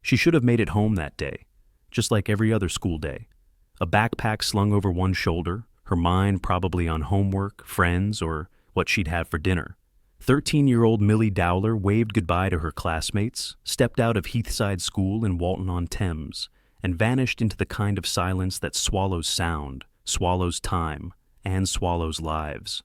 She should have made it home that day, just like every other school day. A backpack slung over one shoulder, her mind probably on homework, friends, or what she'd have for dinner. 13-year-old Milly Dowler waved goodbye to her classmates, stepped out of Heathside School in Walton-on-Thames, and vanished into the kind of silence that swallows sound, swallows time, and swallows lives.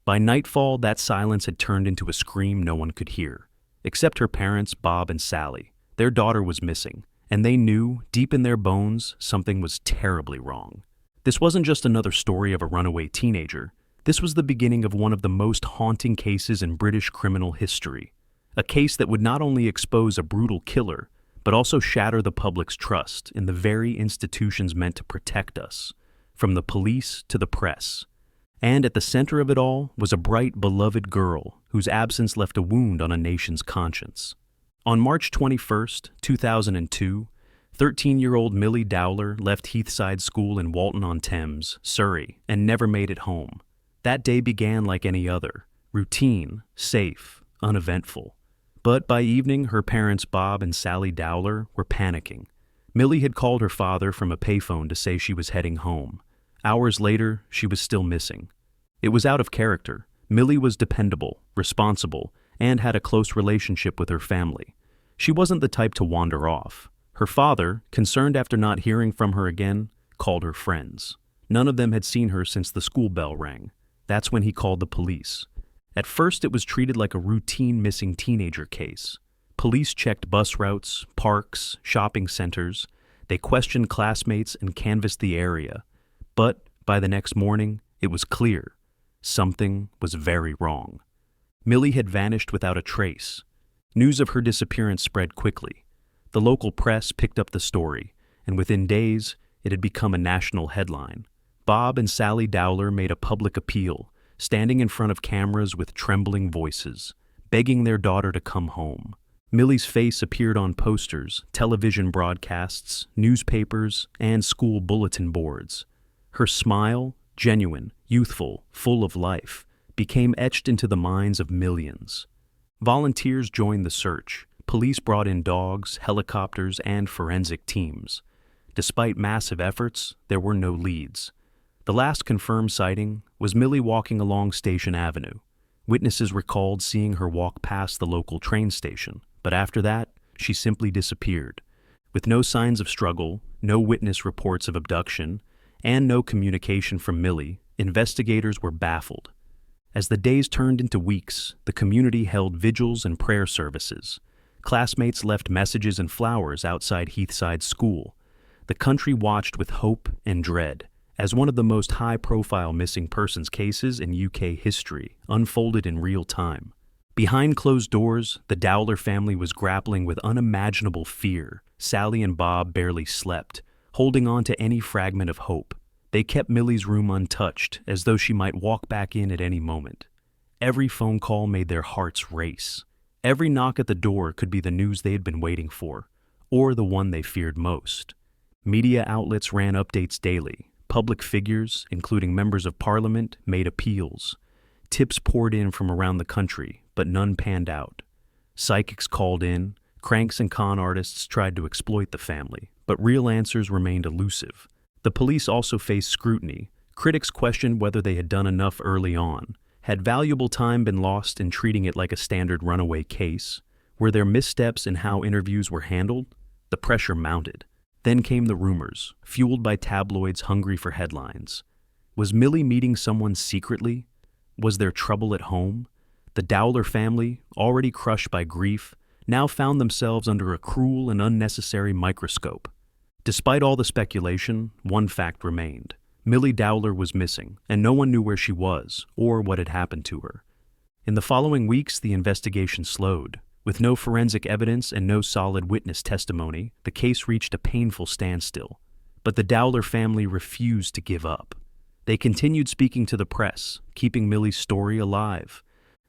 By nightfall, that silence had turned into a scream no one could hear, except her parents, Bob and Sally. Their daughter was missing, and they knew, deep in their bones, something was terribly wrong. This wasn't just another story of a runaway teenager. This was the beginning of one of the most haunting cases in British criminal history. A case that would not only expose a brutal killer, but also shatter the public's trust in the very institutions meant to protect us, from the police to the press. And at the center of it all was a bright, beloved girl whose absence left a wound on a nation's conscience. On March 21st, 2002, 13-year-old Milly Dowler left Heathside School in Walton-on-Thames, Surrey, and never made it home. That day began like any other, routine, safe, uneventful. But by evening, her parents Bob and Sally Dowler were panicking. Milly had called her father from a payphone to say she was heading home. Hours later, she was still missing. It was out of character. Milly was dependable, responsible, and had a close relationship with her family. She wasn't the type to wander off. Her father, concerned after not hearing from her again, called her friends. None of them had seen her since the school bell rang. That's when he called the police. At first, it was treated like a routine missing teenager case. Police checked bus routes, parks, shopping centers. They questioned classmates and canvassed the area. But by the next morning, it was clear. Something was very wrong. Milly had vanished without a trace. News of her disappearance spread quickly. The local press picked up the story, and within days, it had become a national headline. Bob and Sally Dowler made a public appeal, standing in front of cameras with trembling voices, begging their daughter to come home. Milly's face appeared on posters, television broadcasts, newspapers, and school bulletin boards. Her smile, genuine, youthful, full of life, became etched into the minds of millions. Volunteers joined the search. Police brought in dogs, helicopters, and forensic teams. Despite massive efforts, there were no leads. The last confirmed sighting was Milly walking along Station Avenue. Witnesses recalled seeing her walk past the local train station, but after that, she simply disappeared. With no signs of struggle, no witness reports of abduction, and no communication from Milly, investigators were baffled. As the days turned into weeks, the community held vigils and prayer services. Classmates left messages and flowers outside Heathside School. The country watched with hope and dread as one of the most high-profile missing persons cases in UK history unfolded in real time. Behind closed doors, the Dowler family was grappling with unimaginable fear. Sally and Bob barely slept, holding on to any fragment of hope. They kept Milly's room untouched, as though she might walk back in at any moment. Every phone call made their hearts race. Every knock at the door could be the news they had been waiting for, or the one they feared most. Media outlets ran updates daily. Public figures, including members of parliament, made appeals. Tips poured in from around the country, but none panned out. Psychics called in. Cranks and con artists tried to exploit the family, but real answers remained elusive. The police also faced scrutiny. Critics questioned whether they had done enough early on. Had valuable time been lost in treating it like a standard runaway case? Were there missteps in how interviews were handled? The pressure mounted. Then came the rumors, fueled by tabloids hungry for headlines. Was Milly meeting someone secretly? Was there trouble at home? The Dowler family, already crushed by grief, now found themselves under a cruel and unnecessary microscope. Despite all the speculation, one fact remained. Milly Dowler was missing, and no one knew where she was or what had happened to her. In the following weeks, the investigation slowed. With no forensic evidence and no solid witness testimony, the case reached a painful standstill. But the Dowler family refused to give up. They continued speaking to the press, keeping Milly's story alive.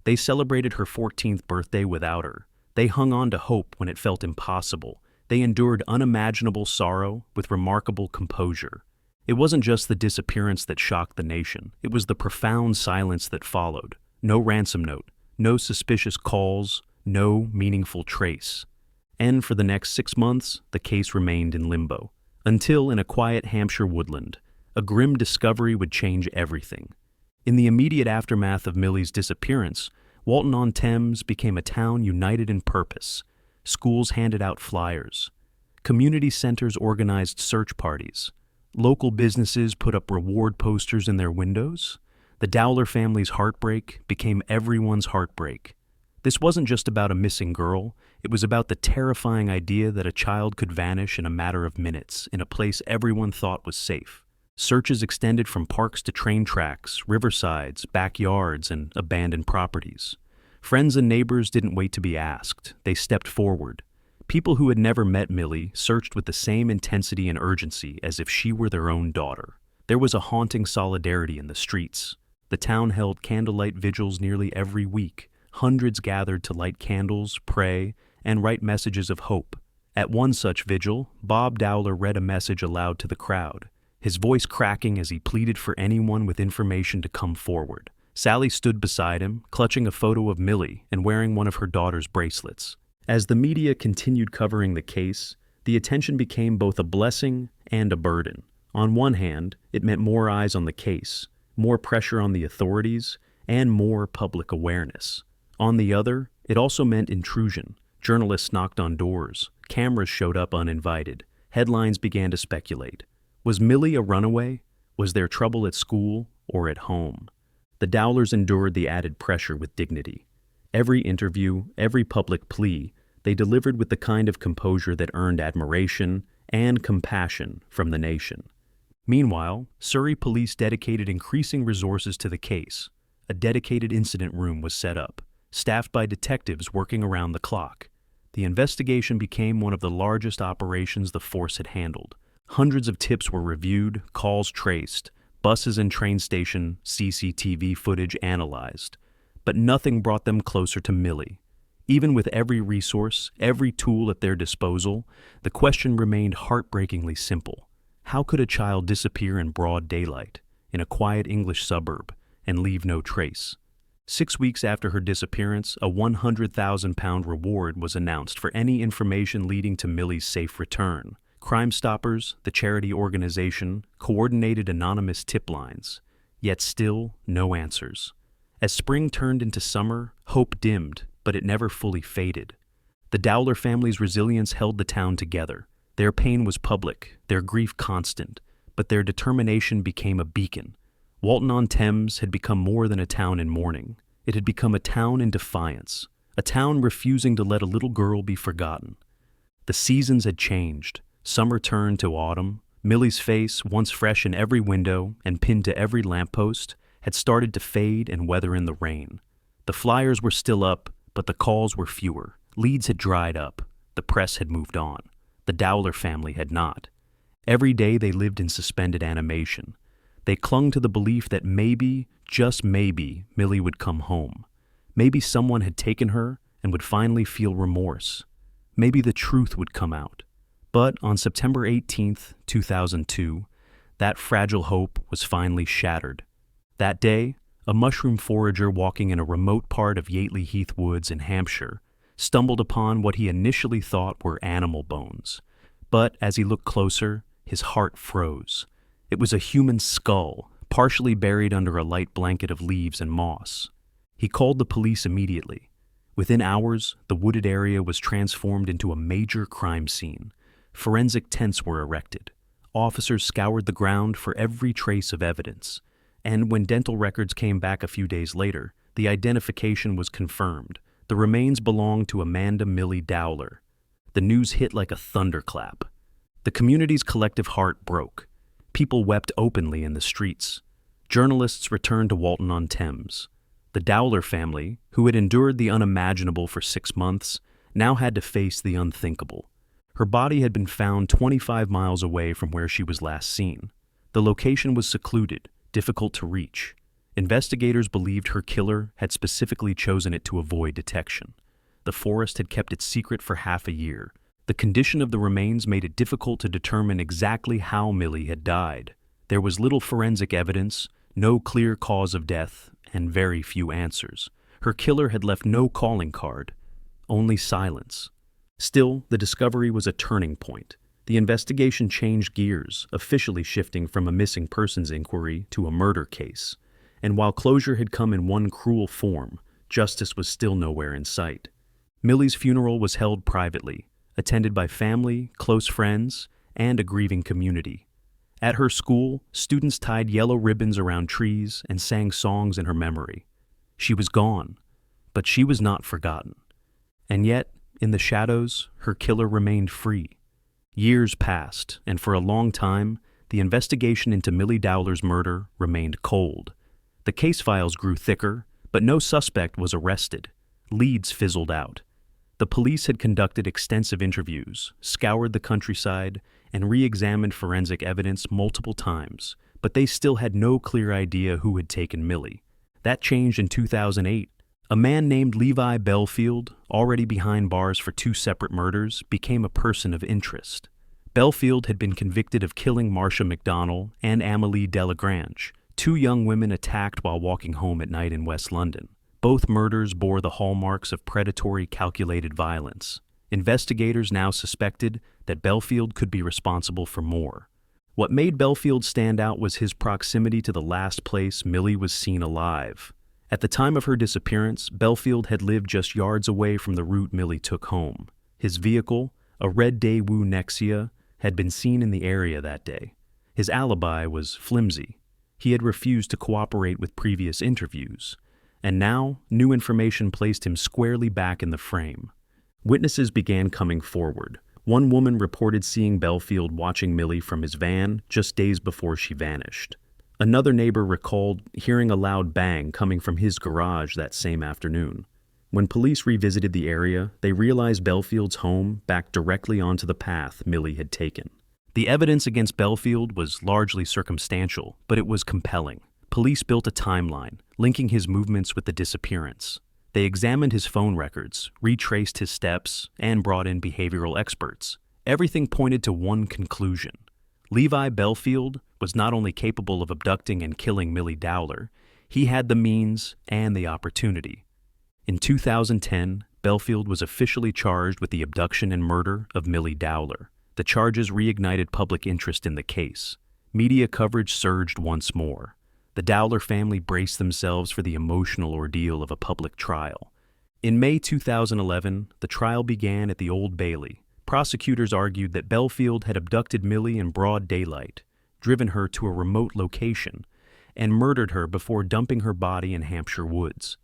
They celebrated her 14th birthday without her. They hung on to hope when it felt impossible. They endured unimaginable sorrow with remarkable composure. It wasn't just the disappearance that shocked the nation. It was the profound silence that followed. No ransom note, no suspicious calls, no meaningful trace. And for the next 6 months, the case remained in limbo. Until, in a quiet Hampshire woodland, a grim discovery would change everything. In the immediate aftermath of Millie's disappearance, Walton-on-Thames became a town united in purpose. Schools handed out flyers. Community centers organized search parties. Local businesses put up reward posters in their windows. The Dowler family's heartbreak became everyone's heartbreak. This wasn't just about a missing girl, it was about the terrifying idea that a child could vanish in a matter of minutes in a place everyone thought was safe. Searches extended from parks to train tracks, riversides, backyards, and abandoned properties. Friends and neighbors didn't wait to be asked, they stepped forward. People who had never met Millie searched with the same intensity and urgency as if she were their own daughter. There was a haunting solidarity in the streets. The town held candlelight vigils nearly every week. Hundreds gathered to light candles, pray, and write messages of hope. At one such vigil, Bob Dowler read a message aloud to the crowd, his voice cracking as he pleaded for anyone with information to come forward. Sally stood beside him, clutching a photo of Millie and wearing one of her daughter's bracelets. As the media continued covering the case, the attention became both a blessing and a burden. On one hand, it meant more eyes on the case, more pressure on the authorities, and more public awareness. On the other, it also meant intrusion. Journalists knocked on doors, cameras showed up uninvited, headlines began to speculate. Was Millie a runaway? Was there trouble at school or at home? The Dowlers endured the added pressure with dignity. Every interview, every public plea, they delivered with the kind of composure that earned admiration and compassion from the nation. Meanwhile, Surrey police dedicated increasing resources to the case. A dedicated incident room was set up, staffed by detectives working around the clock. The investigation became one of the largest operations the force had handled. Hundreds of tips were reviewed, calls traced, buses and train station CCTV footage analyzed. But nothing brought them closer to Millie. Even with every resource, every tool at their disposal, the question remained heartbreakingly simple. How could a child disappear in broad daylight, in a quiet English suburb, and leave no trace? 6 weeks after her disappearance, a £100,000 reward was announced for any information leading to Millie's safe return. Crime Stoppers, the charity organization, coordinated anonymous tip lines. Yet still, no answers. As spring turned into summer, hope dimmed, but it never fully faded. The Dowler family's resilience held the town together. Their pain was public, their grief constant, but their determination became a beacon. Walton-on-Thames had become more than a town in mourning. It had become a town in defiance, a town refusing to let a little girl be forgotten. The seasons had changed. Summer turned to autumn. Millie's face, once fresh in every window and pinned to every lamppost, had started to fade and weather in the rain. The flyers were still up, but the calls were fewer. Leads had dried up. The press had moved on. The Dowler family had not. Every day they lived in suspended animation. They clung to the belief that maybe, just maybe, Millie would come home. Maybe someone had taken her and would finally feel remorse. Maybe the truth would come out. But on September 18th, 2002, that fragile hope was finally shattered. That day, a mushroom forager walking in a remote part of Yateley Heath Woods in Hampshire stumbled upon what he initially thought were animal bones. But as he looked closer, his heart froze. It was a human skull, partially buried under a light blanket of leaves and moss. He called the police immediately. Within hours, the wooded area was transformed into a major crime scene. Forensic tents were erected. Officers scoured the ground for every trace of evidence. And when dental records came back a few days later, the identification was confirmed. The remains belonged to Amanda Milly Dowler. The news hit like a thunderclap. The community's collective heart broke. People wept openly in the streets. Journalists returned to Walton-on-Thames. The Dowler family, who had endured the unimaginable for 6 months, now had to face the unthinkable. Her body had been found 25 miles away from where she was last seen. The location was secluded, difficult to reach. Investigators believed her killer had specifically chosen it to avoid detection. The forest had kept it secret for half a year. The condition of the remains made it difficult to determine exactly how Millie had died. There was little forensic evidence, no clear cause of death, and very few answers. Her killer had left no calling card, only silence. Still, the discovery was a turning point. The investigation changed gears, officially shifting from a missing persons inquiry to a murder case. And while closure had come in one cruel form, justice was still nowhere in sight. Millie's funeral was held privately, attended by family, close friends, and a grieving community. At her school, students tied yellow ribbons around trees and sang songs in her memory. She was gone, but she was not forgotten. And yet, in the shadows, her killer remained free. Years passed, and for a long time, the investigation into Milly Dowler's murder remained cold. The case files grew thicker, but no suspect was arrested. Leads fizzled out. The police had conducted extensive interviews, scoured the countryside, and re-examined forensic evidence multiple times, but they still had no clear idea who had taken Millie. That changed in 2008. A man named Levi Bellfield, already behind bars for 2 separate murders, became a person of interest. Bellfield had been convicted of killing Marcia McDonnell and Amélie Delagrange, 2 young women attacked while walking home at night in West London. Both murders bore the hallmarks of predatory, calculated violence. Investigators now suspected that Bellfield could be responsible for more. What made Bellfield stand out was his proximity to the last place Millie was seen alive. At the time of her disappearance, Bellfield had lived just yards away from the route Millie took home. His vehicle, a red Daewoo Nexia, had been seen in the area that day. His alibi was flimsy. He had refused to cooperate with previous interviews. And now, new information placed him squarely back in the frame. Witnesses began coming forward. One woman reported seeing Bellfield watching Millie from his van just days before she vanished. Another neighbor recalled hearing a loud bang coming from his garage that same afternoon. When police revisited the area, they realized Bellfield's home backed directly onto the path Millie had taken. The evidence against Bellfield was largely circumstantial, but it was compelling. Police built a timeline, linking his movements with the disappearance. They examined his phone records, retraced his steps, and brought in behavioral experts. Everything pointed to one conclusion. Levi Bellfield was not only capable of abducting and killing Milly Dowler, he had the means and the opportunity. In 2010, Bellfield was officially charged with the abduction and murder of Milly Dowler. The charges reignited public interest in the case. Media coverage surged once more. The Dowler family braced themselves for the emotional ordeal of a public trial. In May 2011, the trial began at the Old Bailey. Prosecutors argued that Bellfield had abducted Millie in broad daylight, driven her to a remote location, and murdered her before dumping her body in Hampshire woods.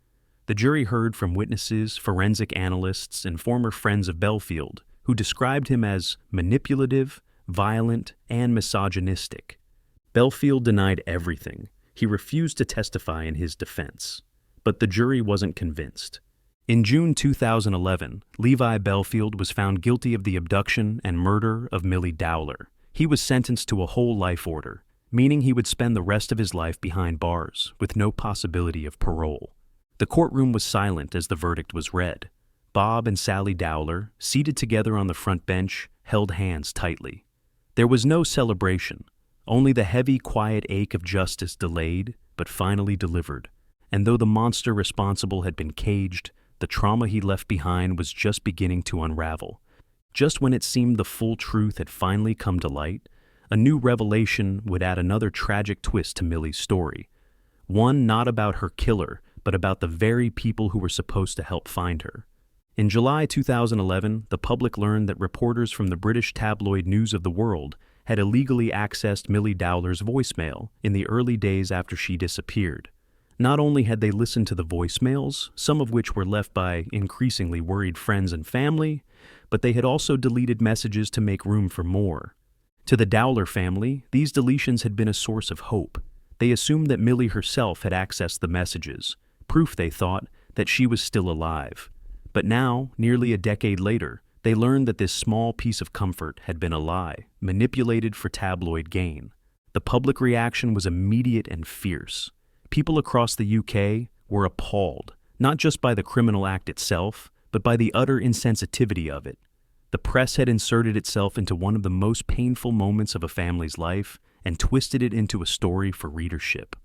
The jury heard from witnesses, forensic analysts, and former friends of Bellfield, who described him as manipulative, violent, and misogynistic. Bellfield denied everything. He refused to testify in his defense. But the jury wasn't convinced. In June 2011, Levi Bellfield was found guilty of the abduction and murder of Milly Dowler. He was sentenced to a whole life order, meaning he would spend the rest of his life behind bars, with no possibility of parole. The courtroom was silent as the verdict was read. Bob and Sally Dowler, seated together on the front bench, held hands tightly. There was no celebration, only the heavy, quiet ache of justice delayed, but finally delivered. And though the monster responsible had been caged, the trauma he left behind was just beginning to unravel. Just when it seemed the full truth had finally come to light, a new revelation would add another tragic twist to Millie's story. One not about her killer, but about the very people who were supposed to help find her. In July 2011, the public learned that reporters from the British tabloid News of the World had illegally accessed Milly Dowler's voicemail in the early days after she disappeared. Not only had they listened to the voicemails, some of which were left by increasingly worried friends and family, but they had also deleted messages to make room for more. To the Dowler family, these deletions had been a source of hope. They assumed that Millie herself had accessed the messages, proof, they thought, that she was still alive. But now, nearly a decade later, they learned that this small piece of comfort had been a lie, manipulated for tabloid gain. The public reaction was immediate and fierce. People across the UK were appalled, not just by the criminal act itself, but by the utter insensitivity of it. The press had inserted itself into one of the most painful moments of a family's life and twisted it into a story for readership.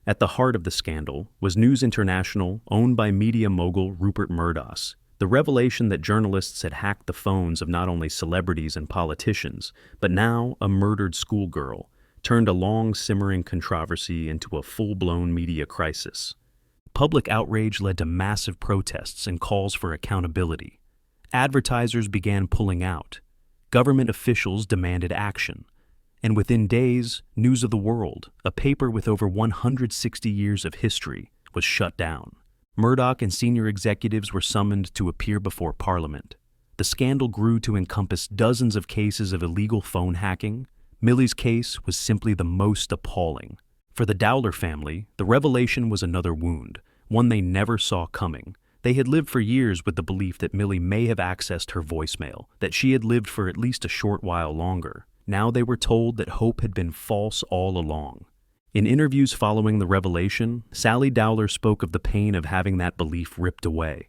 At the heart of the scandal was News International, owned by media mogul Rupert Murdoch. The revelation that journalists had hacked the phones of not only celebrities and politicians, but now a murdered schoolgirl, turned a long simmering controversy into a full-blown media crisis. Public outrage led to massive protests and calls for accountability. Advertisers began pulling out. Government officials demanded action. And within days, News of the World, a paper with over 160 years of history, was shut down. Murdoch and senior executives were summoned to appear before Parliament. The scandal grew to encompass dozens of cases of illegal phone hacking. Millie's case was simply the most appalling. For the Dowler family, the revelation was another wound, one they never saw coming. They had lived for years with the belief that Millie may have accessed her voicemail, that she had lived for at least a short while longer. Now they were told that hope had been false all along. In interviews following the revelation, Sally Dowler spoke of the pain of having that belief ripped away.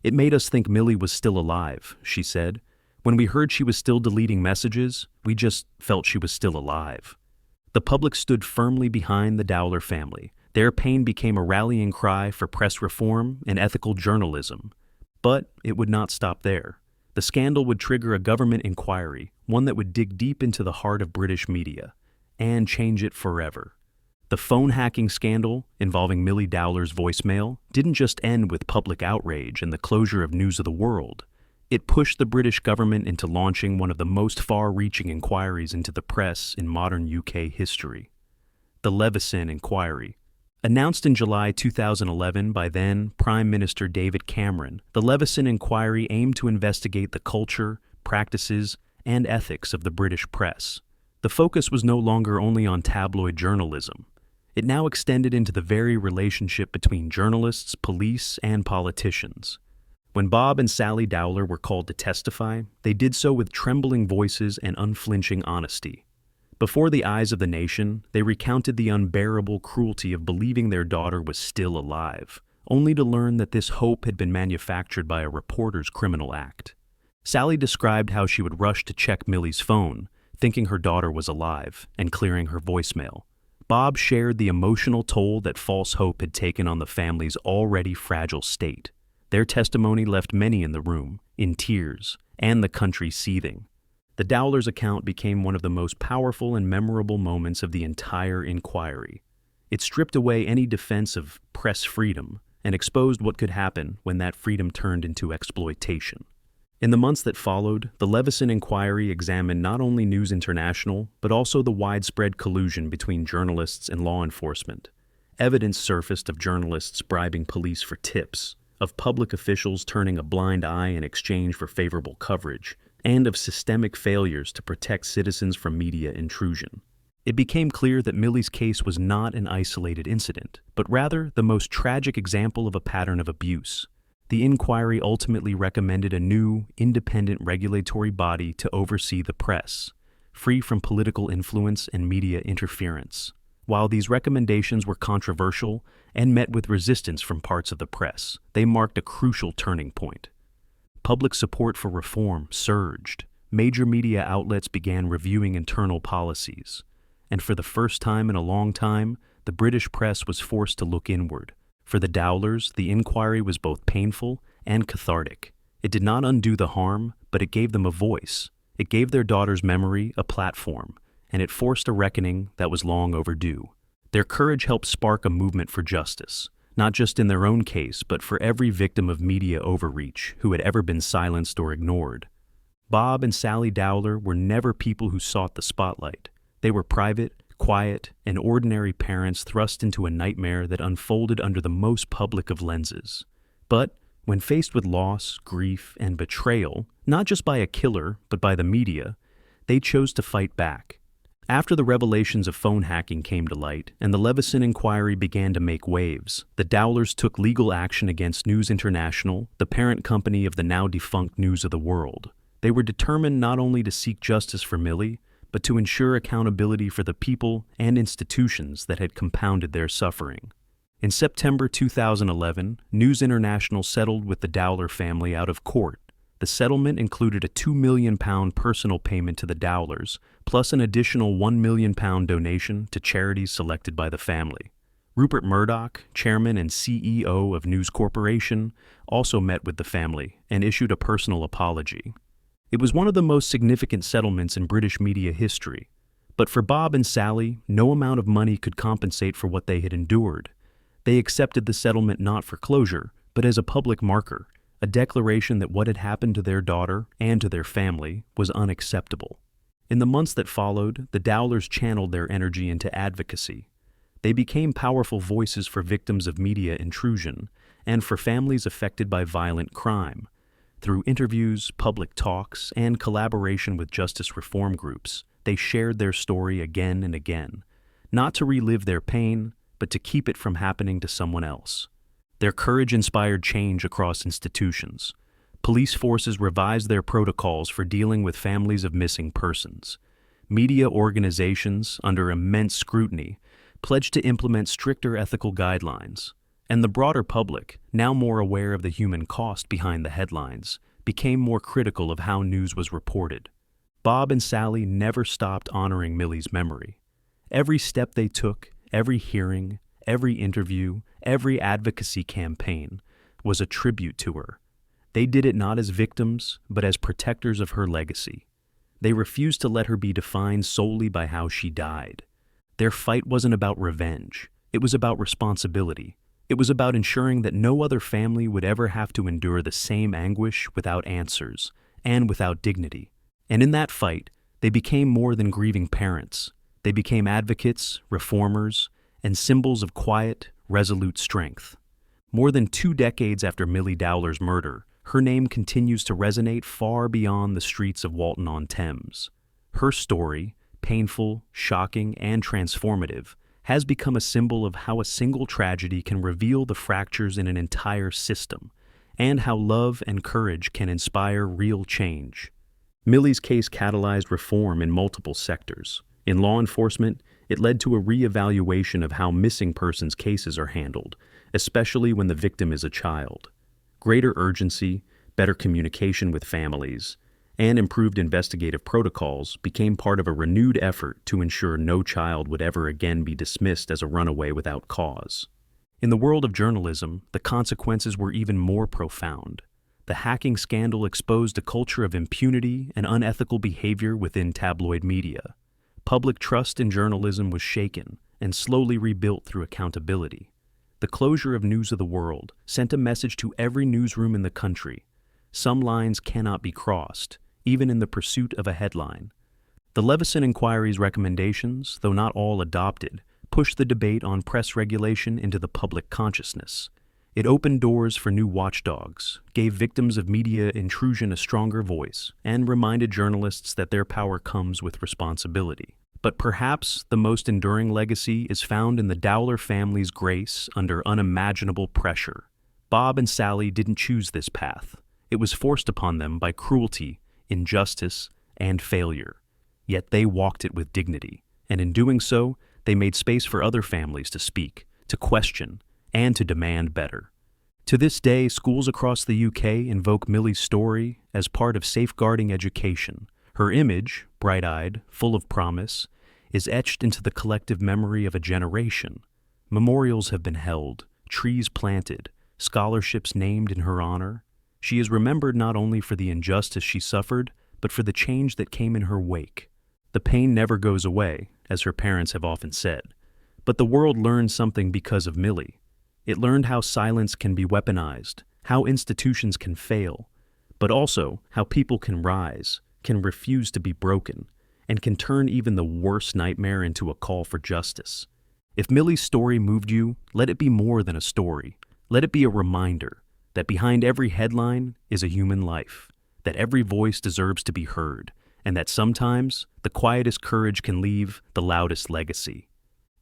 "It made us think Millie was still alive," she said. "When we heard she was still deleting messages, we just felt she was still alive." The public stood firmly behind the Dowler family. Their pain became a rallying cry for press reform and ethical journalism. But it would not stop there. The scandal would trigger a government inquiry, one that would dig deep into the heart of British media, and change it forever. The phone hacking scandal, involving Milly Dowler's voicemail, didn't just end with public outrage and the closure of News of the World. It pushed the British government into launching one of the most far-reaching inquiries into the press in modern UK history. The Leveson Inquiry. Announced in July 2011 by then Prime Minister David Cameron, the Leveson Inquiry aimed to investigate the culture, practices, and ethics of the British press. The focus was no longer only on tabloid journalism. It now extended into the very relationship between journalists, police, and politicians. When Bob and Sally Dowler were called to testify, they did so with trembling voices and unflinching honesty. Before the eyes of the nation, they recounted the unbearable cruelty of believing their daughter was still alive, only to learn that this hope had been manufactured by a reporter's criminal act. Sally described how she would rush to check Millie's phone, thinking her daughter was alive, and clearing her voicemail. Bob shared the emotional toll that false hope had taken on the family's already fragile state. Their testimony left many in the room, in tears, and the country seething. The Dowlers' account became one of the most powerful and memorable moments of the entire inquiry. It stripped away any defense of press freedom and exposed what could happen when that freedom turned into exploitation. In the months that followed, the Leveson Inquiry examined not only News International, but also the widespread collusion between journalists and law enforcement. Evidence surfaced of journalists bribing police for tips, of public officials turning a blind eye in exchange for favorable coverage, and of systemic failures to protect citizens from media intrusion. It became clear that Millie's case was not an isolated incident, but rather the most tragic example of a pattern of abuse. The inquiry ultimately recommended a new, independent regulatory body to oversee the press, free from political influence and media interference. While these recommendations were controversial and met with resistance from parts of the press, they marked a crucial turning point. Public support for reform surged. Major media outlets began reviewing internal policies. And for the first time in a long time, the British press was forced to look inward. For the Dowlers, the inquiry was both painful and cathartic. It did not undo the harm, but it gave them a voice. It gave their daughter's memory a platform, and it forced a reckoning that was long overdue. Their courage helped spark a movement for justice, not just in their own case, but for every victim of media overreach who had ever been silenced or ignored. Bob and Sally Dowler were never people who sought the spotlight. They were private, quiet, and ordinary parents thrust into a nightmare that unfolded under the most public of lenses. But when faced with loss, grief, and betrayal, not just by a killer, but by the media, they chose to fight back. After the revelations of phone hacking came to light and the Leveson Inquiry began to make waves, the Dowlers took legal action against News International, the parent company of the now-defunct News of the World. They were determined not only to seek justice for Millie, but to ensure accountability for the people and institutions that had compounded their suffering. In September 2011, News International settled with the Dowler family out of court. The settlement included a £2 million personal payment to the Dowlers, plus an additional £1 million donation to charities selected by the family. Rupert Murdoch, chairman and CEO of News Corporation, also met with the family and issued a personal apology. It was one of the most significant settlements in British media history. But for Bob and Sally, no amount of money could compensate for what they had endured. They accepted the settlement not for closure, but as a public marker, a declaration that what had happened to their daughter and to their family was unacceptable. In the months that followed, the Dowlers channeled their energy into advocacy. They became powerful voices for victims of media intrusion and for families affected by violent crime. Through interviews, public talks, and collaboration with justice reform groups, they shared their story again and again, not to relive their pain, but to keep it from happening to someone else. Their courage inspired change across institutions. Police forces revised their protocols for dealing with families of missing persons. Media organizations, under immense scrutiny, pledged to implement stricter ethical guidelines. And the broader public, now more aware of the human cost behind the headlines, became more critical of how news was reported. Bob and Sally never stopped honoring Millie's memory. Every step they took, every hearing, every interview, every advocacy campaign was a tribute to her. They did it not as victims, but as protectors of her legacy. They refused to let her be defined solely by how she died. Their fight wasn't about revenge. It was about responsibility. It was about ensuring that no other family would ever have to endure the same anguish without answers and without dignity. And in that fight, they became more than grieving parents. They became advocates, reformers, and symbols of quiet, resolute strength. More than 2 decades after Milly Dowler's murder, her name continues to resonate far beyond the streets of Walton-on-Thames. Her story, painful, shocking, and transformative, has become a symbol of how a single tragedy can reveal the fractures in an entire system, and how love and courage can inspire real change. Millie's case catalyzed reform in multiple sectors. In law enforcement, it led to a re-evaluation of how missing persons cases are handled, especially when the victim is a child. Greater urgency, better communication with families, and improved investigative protocols became part of a renewed effort to ensure no child would ever again be dismissed as a runaway without cause. In the world of journalism, the consequences were even more profound. The hacking scandal exposed a culture of impunity and unethical behavior within tabloid media. Public trust in journalism was shaken and slowly rebuilt through accountability. The closure of News of the World sent a message to every newsroom in the country. Some lines cannot be crossed, even in the pursuit of a headline. The Leveson Inquiry's recommendations, though not all adopted, pushed the debate on press regulation into the public consciousness. It opened doors for new watchdogs, gave victims of media intrusion a stronger voice, and reminded journalists that their power comes with responsibility. But perhaps the most enduring legacy is found in the Dowler family's grace under unimaginable pressure. Bob and Sally didn't choose this path. It was forced upon them by cruelty, injustice, and failure. Yet they walked it with dignity, and in doing so, they made space for other families to speak, to question, and to demand better. To this day, schools across the UK invoke Millie's story as part of safeguarding education. Her image, bright-eyed, full of promise, is etched into the collective memory of a generation. Memorials have been held, trees planted, scholarships named in her honor. She is remembered not only for the injustice she suffered, but for the change that came in her wake. The pain never goes away, as her parents have often said. But the world learned something because of Millie. It learned how silence can be weaponized, how institutions can fail, but also how people can rise, can refuse to be broken, and can turn even the worst nightmare into a call for justice. If Millie's story moved you, let it be more than a story. Let it be a reminder that behind every headline is a human life, that every voice deserves to be heard, and that sometimes the quietest courage can leave the loudest legacy.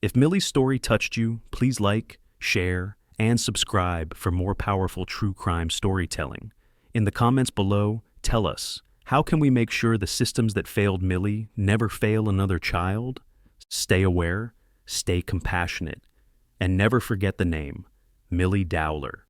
If Millie's story touched you, please like, share, and subscribe for more powerful true crime storytelling. In the comments below, tell us, how can we make sure the systems that failed Millie never fail another child? Stay aware, stay compassionate, and never forget the name, Milly Dowler.